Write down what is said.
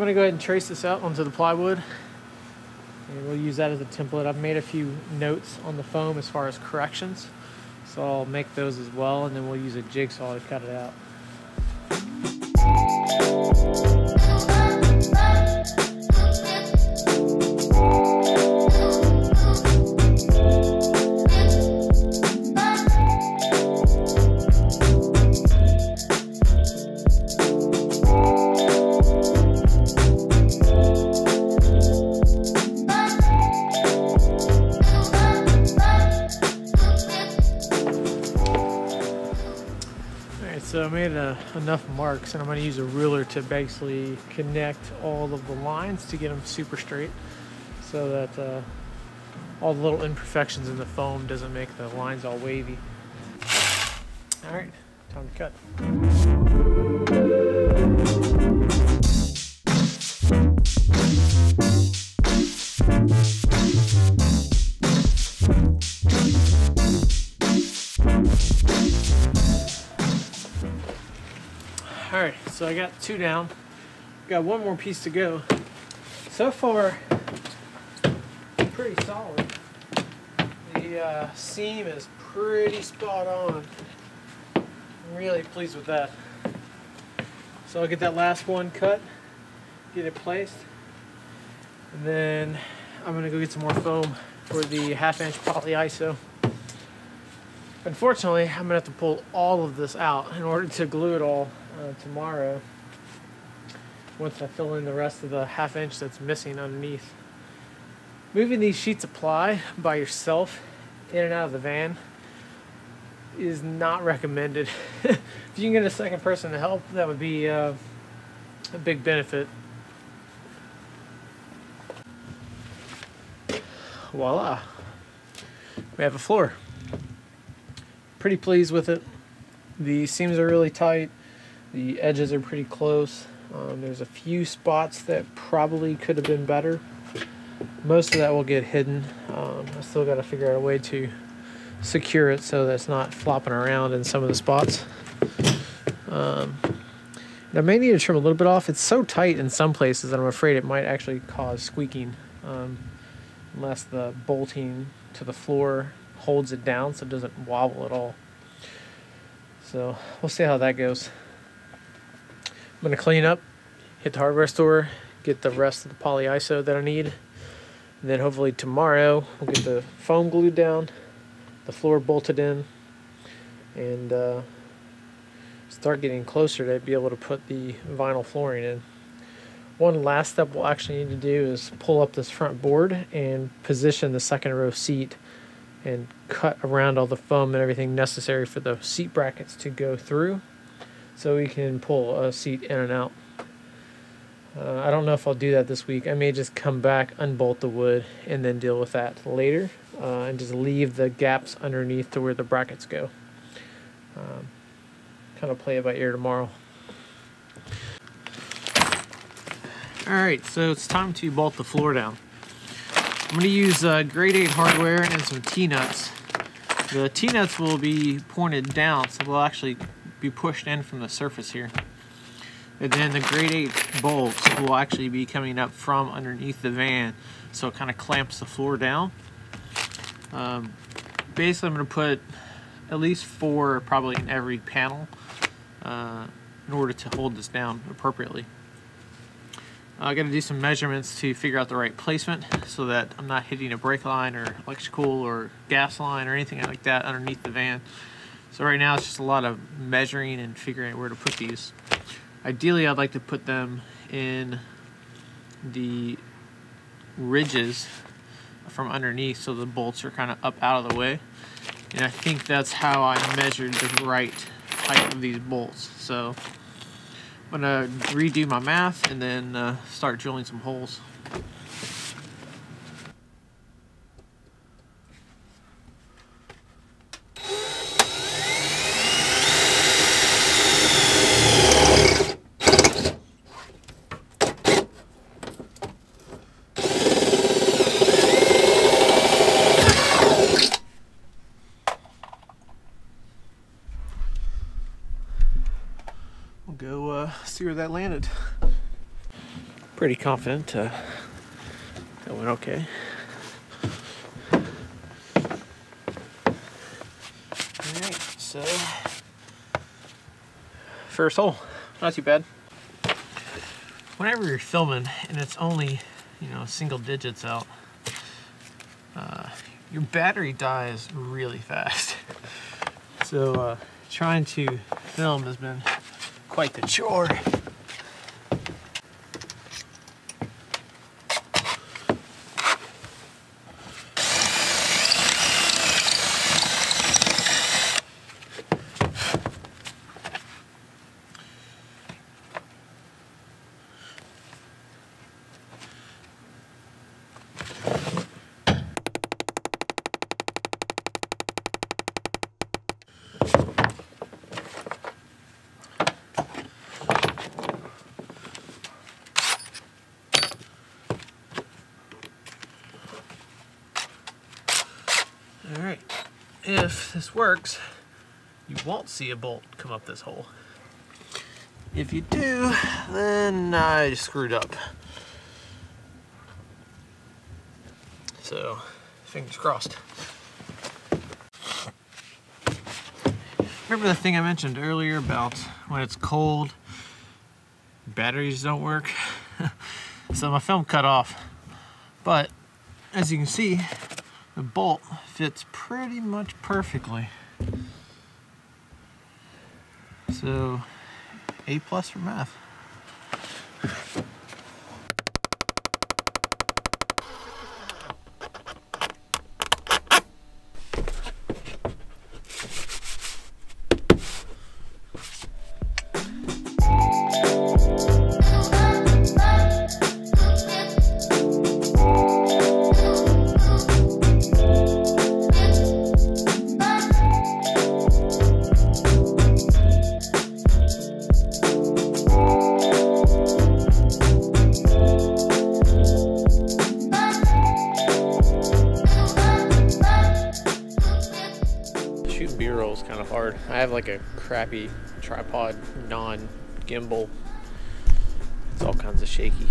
gonna go ahead and trace this out onto the plywood, and we'll use that as a template. I've made a few notes on the foam as far as corrections, so I'll make those as well, and then we'll use a jigsaw to cut it out. So I made enough marks, and I'm going to use a ruler to basically connect all of the lines to get them super straight, so that all the little imperfections in the foam doesn't make the lines all wavy. All right, time to cut. Alright, so I got 2 down. Got 1 more piece to go. So far, pretty solid. The seam is pretty spot on. I'm really pleased with that. So I'll get that last one cut, get it placed, and then I'm going to go get some more foam for the 1/2 inch poly ISO. Unfortunately, I'm going to have to pull all of this out in order to glue it all tomorrow, once I fill in the rest of the 1/2 inch that's missing underneath. Moving these sheets of ply by yourself in and out of the van is not recommended. If you can get a second person to help, that would be a big benefit. Voila, we have a floor. Pretty pleased with it. The seams are really tight. The edges are pretty close. There's a few spots that probably could have been better. Most of that will get hidden. I still got to figure out a way to secure it so that it's not flopping around in some of the spots. I may need to trim a little bit off. It's so tight in some places that I'm afraid it might actually cause squeaking, unless the bolting to the floor holds it down so it doesn't wobble at all. So we'll see how that goes. I'm going to clean up, hit the hardware store, get the rest of the poly ISO that I need, and then hopefully tomorrow we'll get the foam glued down, the floor bolted in, and start getting closer to be able to put the vinyl flooring in. One last step we'll actually need to do is pull up this front board and position the second row seat and cut around all the foam and everything necessary for the seat brackets to go through, so we can pull a seat in and out. I don't know if I'll do that this week. I may just come back, unbolt the wood, and then deal with that later, and just leave the gaps underneath to where the brackets go. Kind of play it by ear tomorrow. Alright, so it's time to bolt the floor down. I'm going to use grade 8 hardware and some T-nuts. The T-nuts will be pointed down, so they'll actually be pushed in from the surface here. And then the grade 8 bolts will actually be coming up from underneath the van, so it kind of clamps the floor down. Basically, I'm going to put at least 4 probably in every panel in order to hold this down appropriately. I got to do some measurements to figure out the right placement so that I'm not hitting a brake line or electrical or gas line or anything like that underneath the van. So right now it's just a lot of measuring and figuring out where to put these. Ideally, I'd like to put them in the ridges from underneath so the bolts are kind of up out of the way. And I think that's how I measured the right height of these bolts. So I'm going to redo my math and then start drilling some holes. We'll go see where that landed. Pretty confident that went okay. Alright, so first hole, not too bad. Whenever you're filming and it's only, you know, single digits out, your battery dies really fast. So trying to film has been quite the chore. Alright, if this works, you won't see a bolt come up this hole. If you do, then I screwed up. So, fingers crossed. Remember the thing I mentioned earlier about when it's cold, batteries don't work? So my film cut off. But, as you can see, the bolt fits pretty much perfectly. So, A+ for math. Shooting B-roll is kind of hard. I have like a crappy tripod, non-gimbal. It's all kinds of shaky.